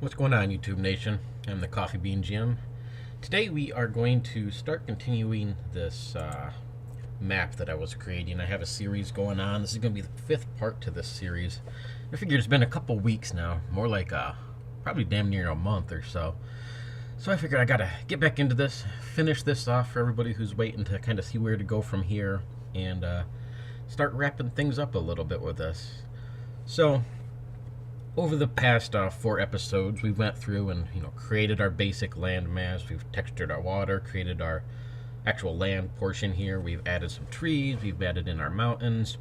What's going on, YouTube Nation? I'm the Coffee Bean Jim. Today we are going to start continuing this map that I was creating. I have a series going on. This is going to be the fifth part to this series. I figure it's been a couple weeks now, more like probably damn near a month or so. So I figured I gotta get back into this, finish this off for everybody who's waiting to kind of see where to go from here, and start wrapping things up a little bit with this. So over the past 4 episodes, we went through and created our basic land mass. We've textured our water, created our actual land portion here. We've added some trees. We've added in our mountains,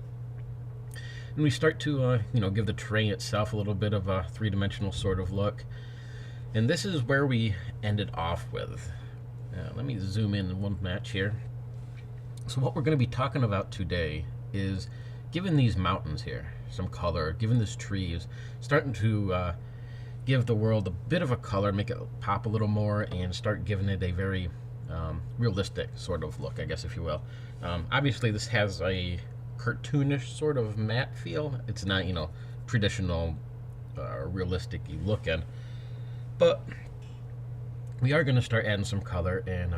and we start to give the terrain itself a little bit of a three-dimensional sort of look. And this is where we ended off with. Let me zoom in one match here. So what we're going to be talking about today is giving these mountains here some color, giving this trees, starting to give the world a bit of a color, make it pop a little more, and start giving it a very realistic sort of look, I guess, if you will. Obviously, this has a cartoonish sort of matte feel. It's not, traditional, realistic-y looking, but we are going to start adding some color and,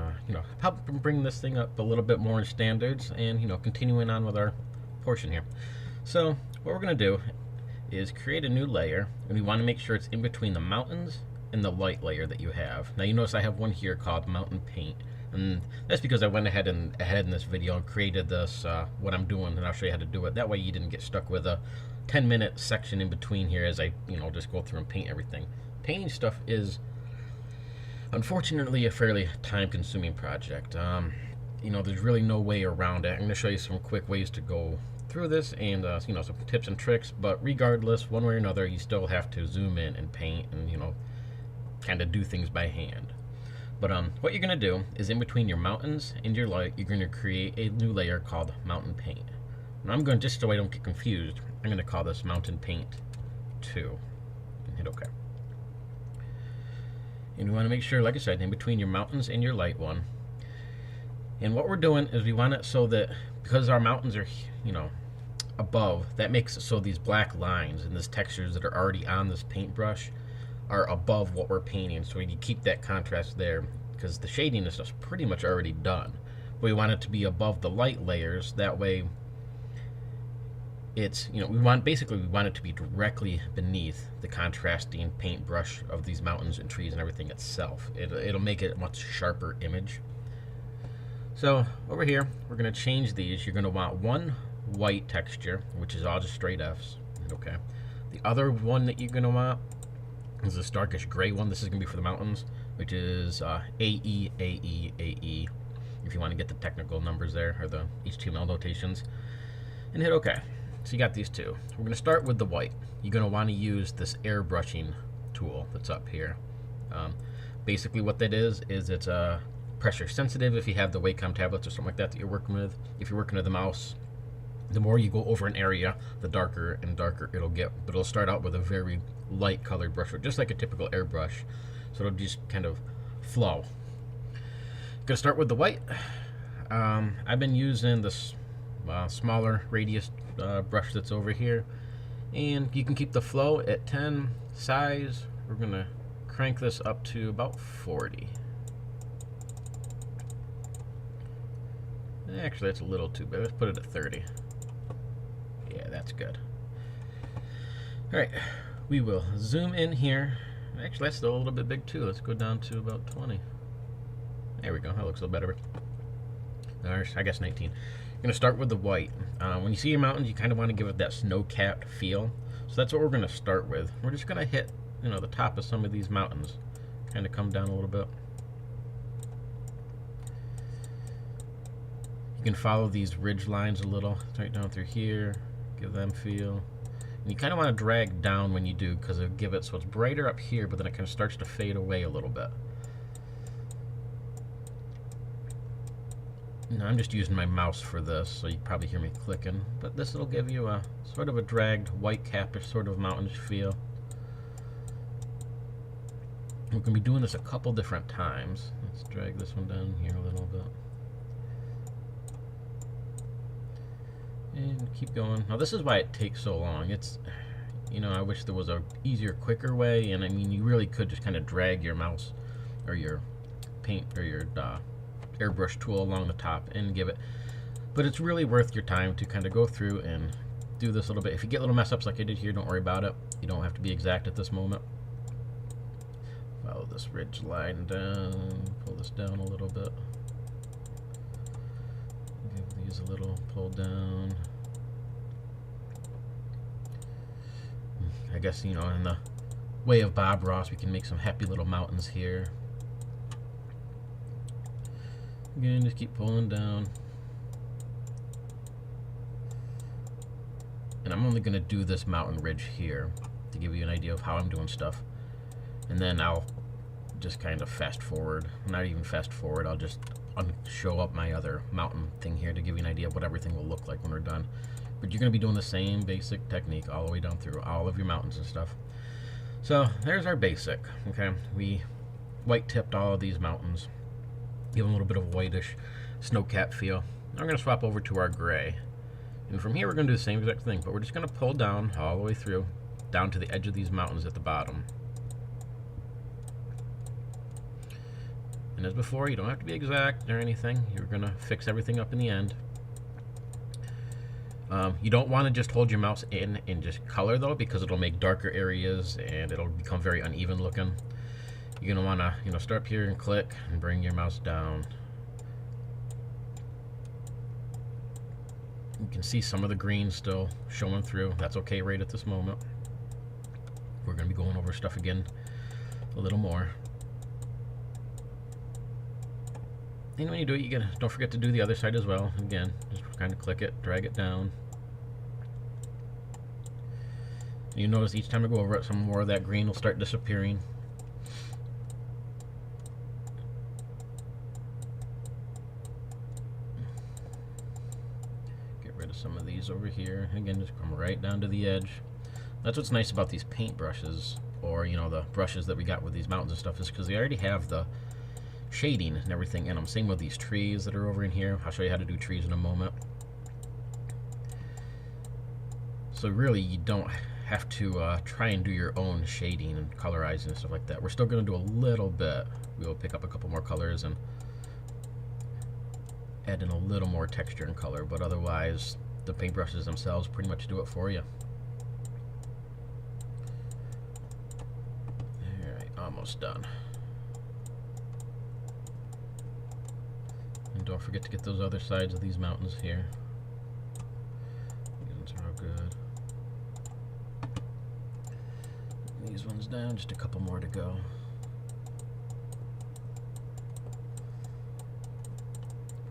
help bring this thing up a little bit more in standards and, continuing on with our portion here. So what we're going to do is create a new layer, and we want to make sure it's in between the mountains and the light layer that you have. Now you notice I have one here called Mountain Paint, and that's because I went ahead in this video and created this, what I'm doing, and I'll show you how to do it. That way you didn't get stuck with a 10-minute section in between here as I just go through and paint everything. Painting stuff is unfortunately a fairly time-consuming project. There's really no way around it. I'm going to show you some quick ways to go through this and some tips and tricks, but regardless, one way or another, you still have to zoom in and paint and kind of do things by hand. But what you're going to do is in between your mountains and your light, you're going to create a new layer called Mountain Paint. And I'm going, just so I don't get confused, I'm going to call this Mountain Paint 2 and hit OK. And you want to make sure, like I said, in between your mountains and your light one. And what we're doing is we want it so that, because our mountains are, above, that makes it so these black lines and these textures that are already on this paintbrush are above what we're painting. So we keep that contrast there, because the shading is just pretty much already done. But we want it to be above the light layers. That way it's, we want it to be directly beneath the contrasting paintbrush of these mountains and trees and everything itself. It'll make it a much sharper image. So over here, we're going to change these. You're going to want one white texture, which is all just straight Fs. Okay. The other one that you're going to want is this darkish gray one. This is going to be for the mountains, which is AE, AE, AE, if you want to get the technical numbers there, or the HTML notations. And hit OK. So you got these two. We're going to start with the white. You're going to want to use this airbrushing tool that's up here. Basically what that is it's a pressure sensitive. If you have the Wacom tablets or something like that you're working with, if you're working with the mouse, the more you go over an area, the darker and darker it'll get. But it'll start out with a very light colored brush, just like a typical airbrush. So it'll just kind of flow. Gonna start with the white. I've been using this smaller radius brush that's over here, and you can keep the flow at 10. Size, we're gonna crank this up to about 40. Actually, that's a little too bad. Let's put it at 30. Yeah, that's good. Alright, we will zoom in here. Actually, that's still a little bit big too. Let's go down to about 20. There we go. That looks a little better. I guess 19. You're going to start with the white. When you see your mountains, you kind of want to give it that snow-capped feel. So that's what we're going to start with. We're just going to hit, the top of some of these mountains. Kind of come down a little bit. You can follow these ridge lines a little, right down through here, give them feel. And you kind of want to drag down when you do, because it'll give it so it's brighter up here, but then it kind of starts to fade away a little bit. Now I'm just using my mouse for this, so you can probably hear me clicking, but this will give you a sort of a dragged white capish sort of mountains feel. We're going to be doing this a couple different times. Let's drag this one down here a little bit. And keep going. Now this is why it takes so long. You know, I wish there was a easier, quicker way, and I mean, you really could just kind of drag your mouse or your paint or your airbrush tool along the top and give it, but it's really worth your time to kind of go through and do this a little bit. If you get little mess ups like I did here, don't worry about it. You don't have to be exact at this moment. Follow this ridge line down, pull this down a little bit. Give these a little pull down. I guess, you know, in the way of Bob Ross, we can make some happy little mountains here. Again, just keep pulling down. And I'm only going to do this mountain ridge here to give you an idea of how I'm doing stuff. And then I'll just kind of fast forward. Not even fast forward, I'll just show up my other mountain thing here to give you an idea of what everything will look like when we're done. But you're going to be doing the same basic technique all the way down through all of your mountains and stuff. So there's our basic. Okay, we white tipped all of these mountains, give them a little bit of a whitish snow-capped feel. Now we're going to swap over to our gray. And from here we're going to do the same exact thing, but we're just going to pull down all the way through, down to the edge of these mountains at the bottom. And as before, you don't have to be exact or anything. You're going to fix everything up in the end. You don't want to just hold your mouse in and just color though, because it'll make darker areas and it'll become very uneven looking. You're going to want to, you know, start up here and click and bring your mouse down. You can see some of the green still showing through. That's okay right at this moment. We're going to be going over stuff again a little more. And when you do it, don't forget to do the other side as well. Again, just kind of click it, drag it down. You notice each time I go over it, some more of that green will start disappearing. Get rid of some of these over here. Again, just come right down to the edge. That's what's nice about these paint brushes, or you know, the brushes that we got with these mountains and stuff, is because they already have the shading and everything in them. Same with these trees that are over in here. I'll show you how to do trees in a moment. So really, you don't have to try and do your own shading and colorizing and stuff like that. We're still going to do a little bit. We will pick up a couple more colors and add in a little more texture and color, but otherwise the paintbrushes themselves pretty much do it for you. Alright, almost done. And don't forget to get those other sides of these mountains here. These ones are all good. These ones down, just a couple more to go.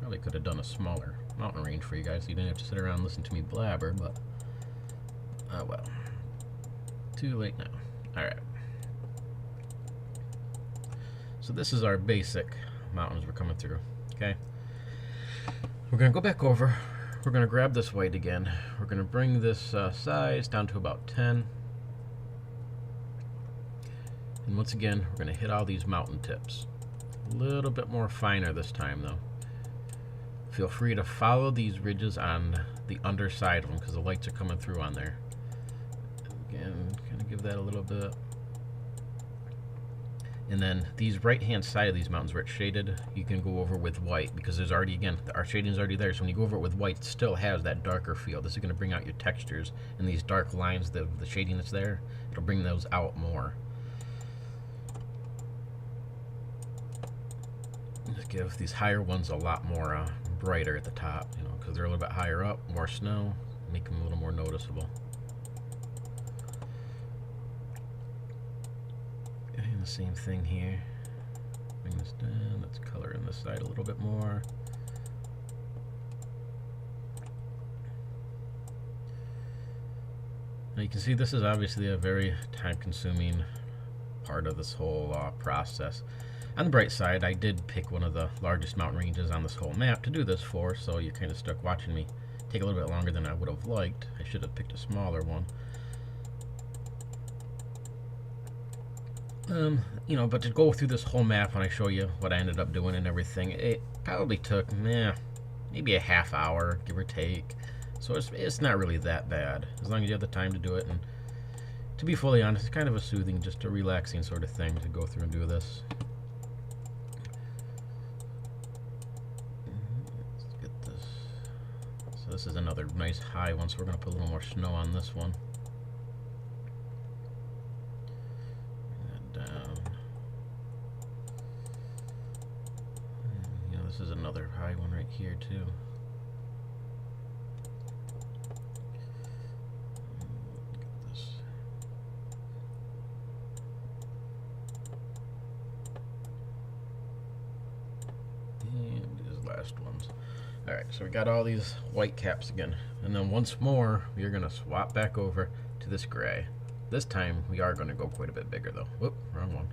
Probably could have done a smaller mountain range for you guys, so you didn't have to sit around and listen to me blabber, but oh well. Too late now. Alright. So this is our basic mountains we're coming through. Okay. We're going to go back over. We're going to grab this white again. We're going to bring this size down to about 10. And once again, we're going to hit all these mountain tips. A little bit more finer this time though. Feel free to follow these ridges on the underside of them because the lights are coming through on there. Again, kind of give that a little bit. And then these right-hand side of these mountains where it's shaded, you can go over with white because there's already, again, our shading is already there. So when you go over it with white, it still has that darker feel. This is going to bring out your textures and these dark lines, the shading that's there, it'll bring those out more. Just give these higher ones a lot more brighter at the top, you know, because they're a little bit higher up, more snow, make them a little more noticeable. And the same thing here. Bring this down. Let's color in this side a little bit more. Now you can see this is obviously a very time-consuming part of this whole process. On the bright side, I did pick one of the largest mountain ranges on this whole map to do this for, so you're kind of stuck watching me take a little bit longer than I would have liked. I should have picked a smaller one. You know, but to go through this whole map when I show you what I ended up doing and everything, it probably took, maybe a half hour, give or take. So it's not really that bad, as long as you have the time to do it. And To be fully honest, it's kind of a soothing, just a relaxing sort of thing to go through and do this. Let's get this. So this is another nice high one, so we're going to put a little more snow on this one. Bring that down. And, you know, this is another high one right here too. Last ones. Alright, so we got all these white caps again. And then once more, we are going to swap back over to this gray. This time, we are going to go quite a bit bigger though. Whoop, wrong one.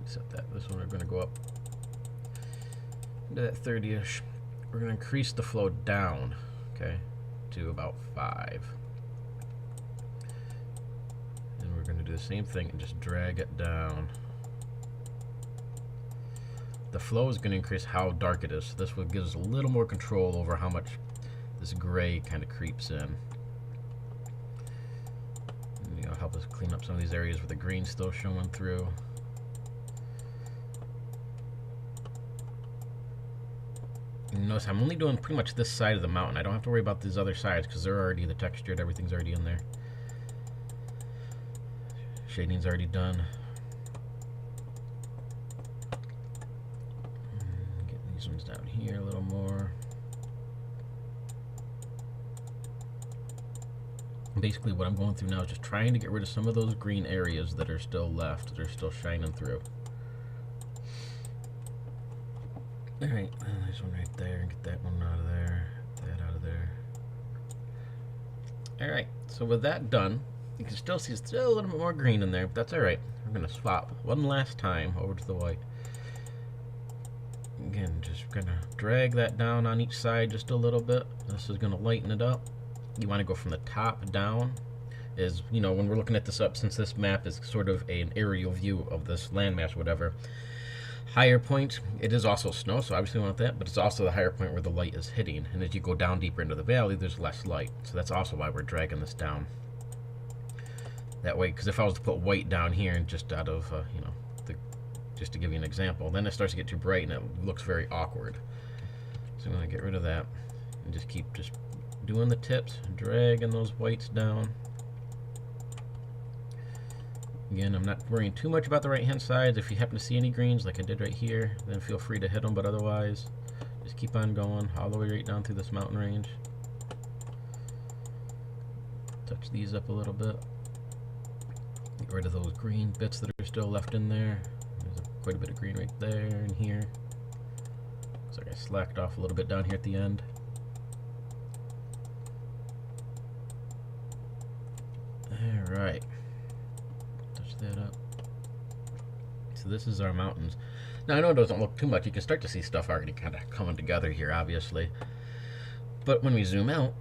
Set that. This one we're going to go up into that 30-ish. We're going to increase the flow down, okay, to about 5. And we're going to do the same thing and just drag it down. The flow is going to increase how dark it is. So this will give us a little more control over how much this gray kind of creeps in. And, you know, help us clean up some of these areas where the green's still showing through. And notice I'm only doing pretty much this side of the mountain. I don't have to worry about these other sides because they're already the textured. Everything's already in there. Shading's already done. These ones down here a little more. Basically what I'm going through now is just trying to get rid of some of those green areas that are still left, that are still shining through. Alright, there's one right there. Get that one out of there. That out of there. Alright, so with that done, you can still see still a little bit more green in there, but that's alright. We're going to swap one last time over to the white. Again, just gonna drag that down on each side just a little bit. This is gonna lighten it up. You want to go from the top down. Is, you know, when we're looking at this up, since this map is sort of an aerial view of this landmass, whatever. Higher point, it is also snow, so obviously we want that, but it's also the higher point where the light is hitting. And as you go down deeper into the valley, there's less light. So that's also why we're dragging this down. That way, because if I was to put white down here and just out of, you know, just to give you an example, then it starts to get too bright and it looks very awkward. So I'm going to get rid of that and just keep just doing the tips, dragging those whites down. Again, I'm not worrying too much about the right hand side. If you happen to see any greens like I did right here, then feel free to hit them, but otherwise just keep on going all the way right down through this mountain range. Touch these up a little bit. Get rid of those green bits that are still left in there. Quite a bit of green right there and here. Looks like I slacked off a little bit down here at the end. Alright. Touch that up. So this is our mountains. Now I know it doesn't look too much. You can start to see stuff already kind of coming together here, obviously. But when we zoom out,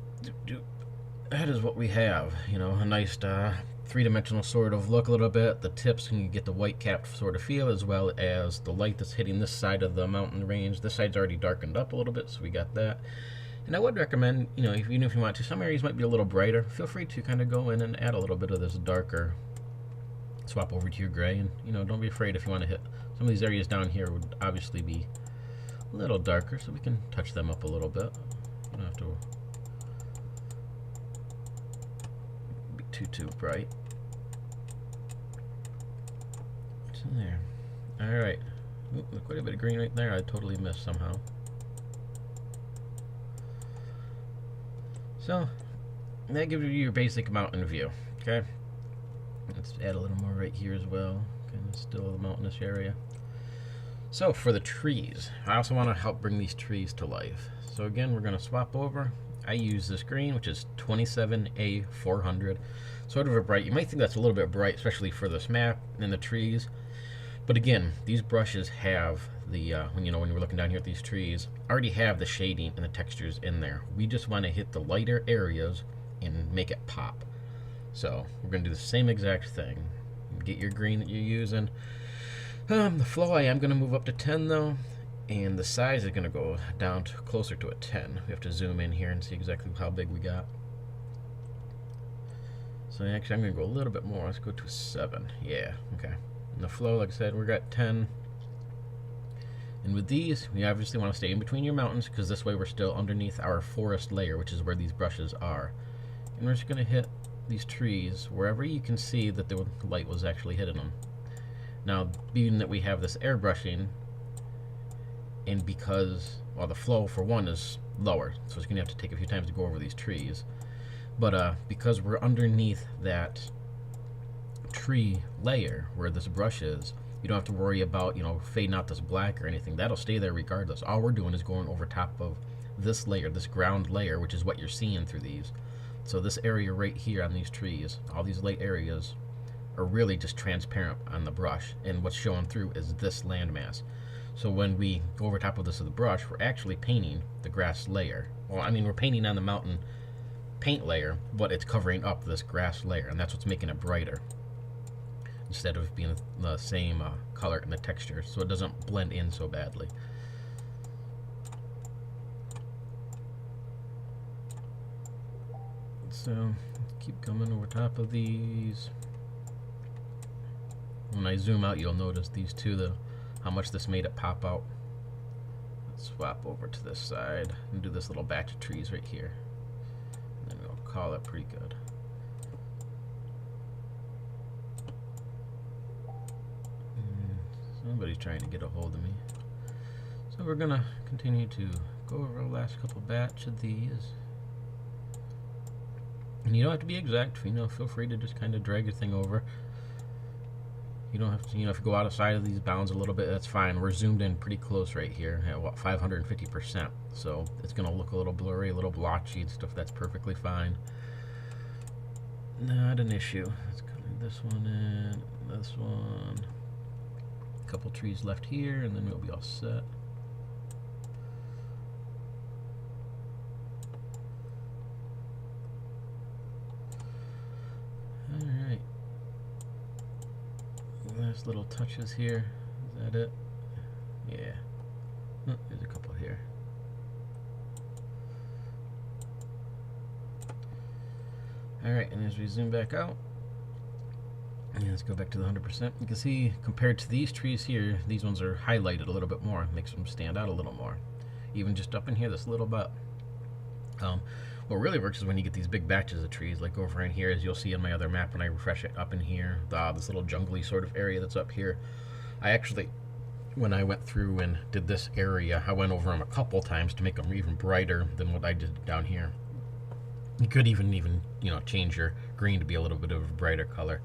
that is what we have. You know, a nice three-dimensional sort of look a little bit. The tips, and you get the white capped sort of feel, as well as the light that's hitting this side of the mountain range. This side's already darkened up a little bit, so we got that. And I would recommend, you know, even if you want to, some areas might be a little brighter. Feel free to kind of go in and add a little bit of this darker. Swap over to your gray, and, you know, don't be afraid if you want to hit. Some of these areas down here would obviously be a little darker, so we can touch them up a little bit. You don't have to too bright. What's in there? Alright. Quite a bit of green right there. I totally missed somehow. So, that gives you your basic mountain view. Okay? Let's add a little more right here as well. Kind of still a mountainous area. So, for the trees, I also want to help bring these trees to life. So again, we're going to swap over. I use this green, which is 27A400. Sort of a bright. You might think that's a little bit bright, especially for this map and the trees. But again, these brushes have the, when you're looking down here at these trees, already have the shading and the textures in there. We just want to hit the lighter areas and make it pop. So we're going to do the same exact thing. Get your green that you're using. The flow I am going to move up to 10 though. And the size is going to go down to closer to a 10. We have to zoom in here and see exactly how big we got. So actually I'm going to go a little bit more. Let's go to 7. Yeah, okay. And the flow, like I said, we're at 10. And with these, we obviously want to stay in between your mountains because this way we're still underneath our forest layer, which is where these brushes are. And we're just going to hit these trees wherever you can see that the light was actually hitting them. Now, being that we have this airbrushing, and because, well, the flow for one is lower, so it's going to have to take a few times to go over these trees. But because we're underneath that tree layer where this brush is, you don't have to worry about, fading out this black or anything. That'll stay there regardless. All we're doing is going over top of this layer, this ground layer, which is what you're seeing through these. So this area right here on these trees, all these light areas are really just transparent on the brush, and what's showing through is this landmass. So when we go over top of this with the brush, we're actually painting the grass layer. Well, I mean, we're painting on the mountain paint layer, but it's covering up this grass layer, and that's what's making it brighter instead of being the same color in the texture, so it doesn't blend in so badly. So keep coming over top of these. When I zoom out, you'll notice these two, how much this made it pop out. Let's swap over to this side and do this little batch of trees right here. And then we'll call it pretty good. Somebody's trying to get a hold of me. So we're gonna continue to go over the last couple batch of these. And you don't have to be exact, feel free to just kind of drag your thing over. You don't have to, if you go outside of these bounds a little bit, that's fine. We're zoomed in pretty close right here at what, 550%. So it's gonna look a little blurry, a little blotchy and stuff. That's perfectly fine. Not an issue. Let's color this one in, this one. A couple trees left here, and then we'll be all set. Alright. Last little touches here. Is that it? Yeah. Oh, there's a couple here. Alright, and as we zoom back out, and let's go back to the 100%. You can see compared to these trees here, these ones are highlighted a little bit more. It makes them stand out a little more. Even just up in here, this little bit. What really works is when you get these big batches of trees, like over in here, as you'll see in my other map when I refresh it up in here, this little jungly sort of area that's up here. I actually, when I went through and did this area, I went over them a couple times to make them even brighter than what I did down here. You could even change your green to be a little bit of a brighter color.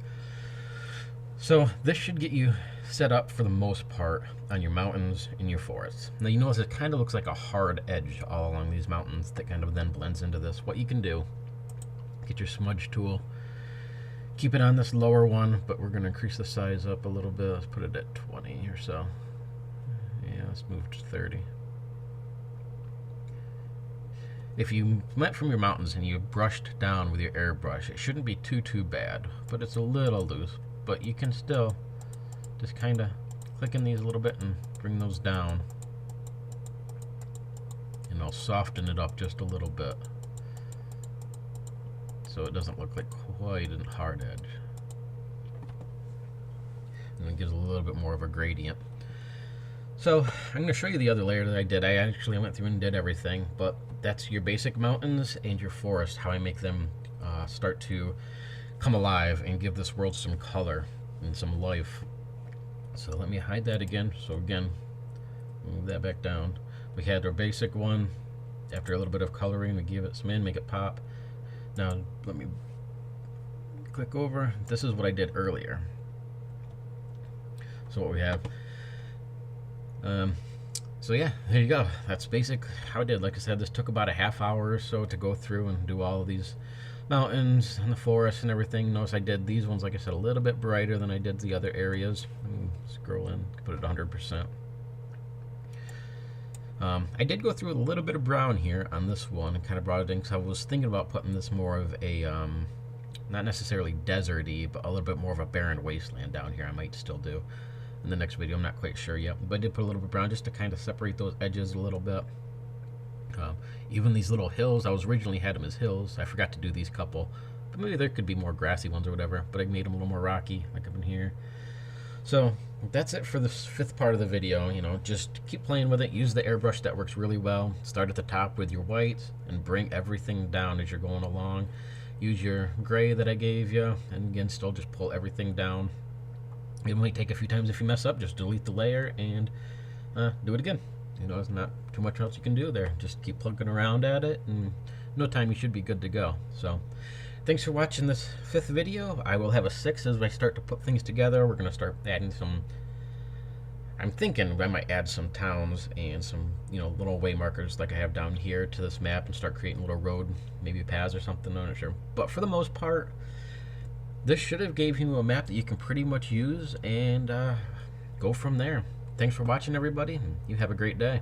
So this should get you set up for the most part on your mountains and your forests. Now you notice it kind of looks like a hard edge all along these mountains that kind of then blends into this. What you can do, get your smudge tool, keep it on this lower one, but we're going to increase the size up a little bit. Let's put it at 20 or so. Yeah, let's move to 30. If you went from your mountains and you brushed down with your airbrush, it shouldn't be too bad, but it's a little loose. But you can still just kind of click in these a little bit and bring those down, and I'll soften it up just a little bit so it doesn't look like quite a hard edge, and it gives a little bit more of a gradient. So I'm going to show you the other layer that I did. I actually went through and did everything, but that's your basic mountains and your forest, how I make them start to come alive and give this world some color and some life. So let me hide that again. So again, move that back down. We had our basic one. After a little bit of coloring, we give it some make it pop. Now let me click over. This is what I did earlier. So what we have, so yeah, there you go. That's basic how I did. Like I said, this took about a half hour or so to go through and do all of these mountains and the forest and everything. Notice I did these ones, like I said, a little bit brighter than I did the other areas. Scroll in, put it 100%. I did go through a little bit of brown here on this one and kind of brought it in because I was thinking about putting this more of a, not necessarily deserty, but a little bit more of a barren wasteland down here. I might still do in the next video. I'm not quite sure yet, but I did put a little bit of brown just to kind of separate those edges a little bit. Even these little hills, I was originally had them as hills. I forgot to do these couple But maybe there could be more grassy ones or whatever, but I made them a little more rocky, like up in here. So that's it for this 5th part of the video. You know, just keep playing with it. Use the airbrush, that works really well. Start at the top with your white and bring everything down as you're going along. Use your gray that I gave you, and again, still just pull everything down. It might take a few times if you mess up. Just delete the layer and do it again. You know, there's not too much else you can do there. Just keep plugging around at it, and no time you should be good to go. So thanks for watching this 5th video. I will have a 6th as I start to put things together. We're going to start adding some, I'm thinking I might add some towns and some, you know, little way markers like I have down here to this map and start creating little road, maybe paths or something, I'm not sure. But for the most part, this should have gave you a map that you can pretty much use and go from there. Thanks for watching, everybody, and you have a great day.